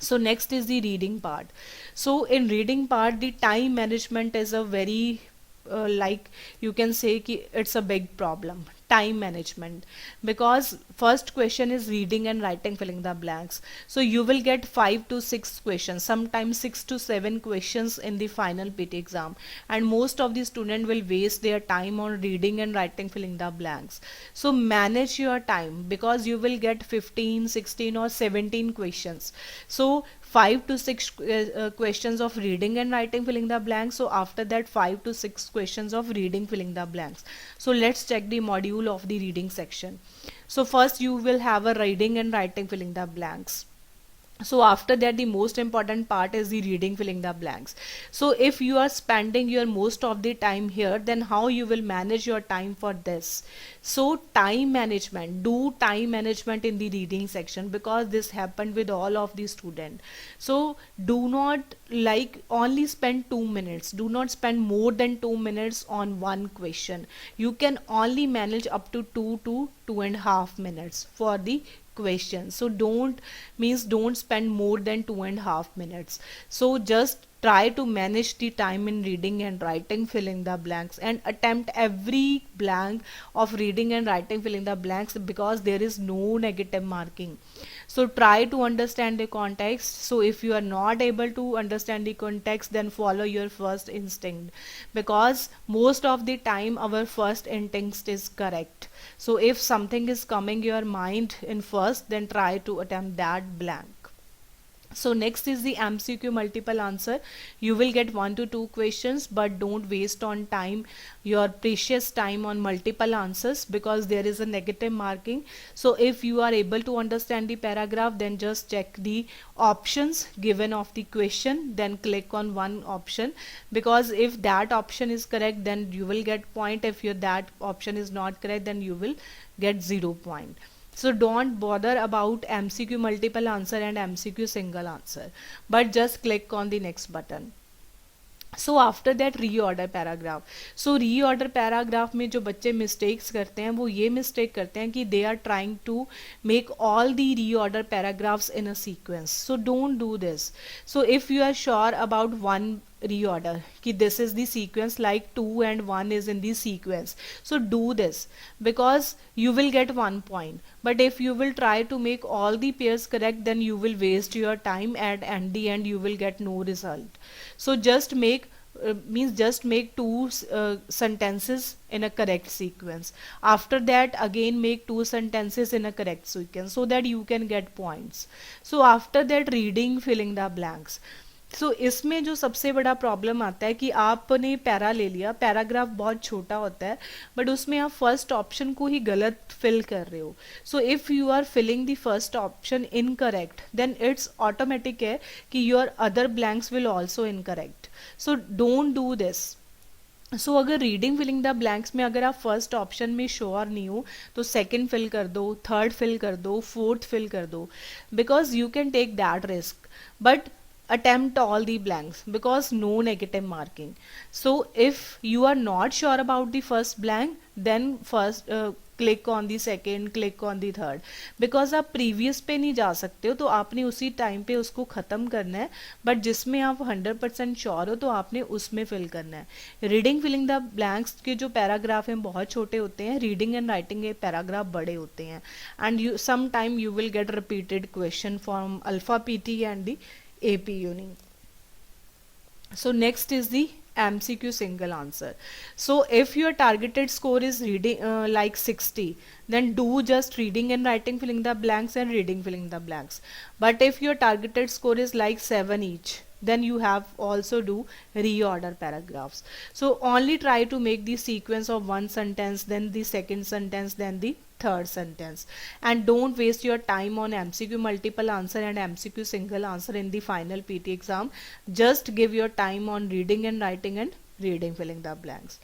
So next is the reading part. So in reading part, the time management is a very like you can say ki it's a big problem, time management, because first question is reading and writing filling the blanks. So you will get 5 to 6 questions, sometimes 6 to 7 questions in the final PT exam, and most of the student will waste their time on reading and writing filling the blanks. So manage your time, because you will get 15, 16 or 17 questions. So 5 to 6 questions of reading and writing filling the blanks. So after that 5 to 6 questions of reading filling the blanks. So let's check the module of the reading section. So first you will have a reading and writing filling the blanks. So after that the most important part is the reading filling the blanks. So if you are spending your most of the time here, then how you will manage your time for this? So time management, do time management in the reading section, because this happened with all of the student. So do not like only spend 2 minutes, do not spend more than 2 minutes on one question. You can only manage up to 2 to 2.5 minutes for the question. So don't spend more than 2.5 minutes. So just try to manage the time in reading and writing filling the blanks, and attempt every blank of reading and writing filling the blanks, because there is no negative marking. So try to understand the context. So if you are not able to understand the context, then follow your first instinct, because most of the time our first instinct is correct. So if something is coming your mind in first, then try to attempt that blank. So next is the MCQ multiple answer. You will get 1 to 2 questions, but don't waste on time, your precious time on multiple answers, because there is a negative marking. So if you are able to understand the paragraph, then just check the options given of the question, then click on one option, because if that option is correct, then you will get point. If your that option is not correct, then you will get 0 point. So don't bother about MCQ multiple answer and MCQ single answer, but just click on the next button. So after that reorder paragraph. So reorder paragraph में जो बच्चे mistakes करते हैं वो ये mistake करते हैं कि they are trying to make all the reorder paragraphs in a sequence. So don't do this. So if you are sure about one reorder ki this is the sequence, like 2 and 1 is in the sequence, so do this, because you will get 1 point. But if you will try to make all the pairs correct, then you will waste your time, and at the end you will get no result. So just make just make two sentences in a correct sequence. After that again make 2 sentences in a correct sequence, so that you can get points. So after that reading filling the blanks. सो इसमें जो सबसे बड़ा problem आता है कि आपने para ले लिया, पैराग्राफ बहुत छोटा होता है, बट उसमें आप फर्स्ट ऑप्शन को ही गलत फिल कर रहे हो. So if you are filling the first option incorrect, then it's automatic है कि your other blanks will also incorrect. So don't do this. So अगर रीडिंग फिलिंग द ब्लैंक्स में अगर आप फर्स्ट ऑप्शन में श्योर नहीं हो, तो सेकंड फिल कर दो, थर्ड फिल कर दो, फोर्थ फिल कर दो, because you can take that risk. But attempt all the blanks, because no negative marking. So if you are not sure about the first blank, then first click on the second, click on the third, because आप previous पे नहीं जा सकते हो, तो आपने उसी time पे उसको ख़त्म करना है. बट जिसमें आप 100% श्योर हो, तो आपने उसमें फिल करना है. रीडिंग फिलिंग द ब्लैंक्स के जो पैराग्राफ हैं बहुत छोटे होते हैं, रीडिंग एंड राइटिंग के पैराग्राफ बड़े होते हैं, and you some time you will get repeated question from alpha PT and the AP Uni. So next is the MCQ single answer. So if your targeted score is reading like 60, then do just reading and writing filling the blanks and reading filling the blanks. But if your targeted score is like 7 each, then you have also do reorder paragraphs. So only try to make the sequence of one sentence, then the second sentence, then the third sentence, and don't waste your time on MCQ multiple answer and MCQ single answer in the final PT exam. Just give your time on reading and writing and reading filling the blanks.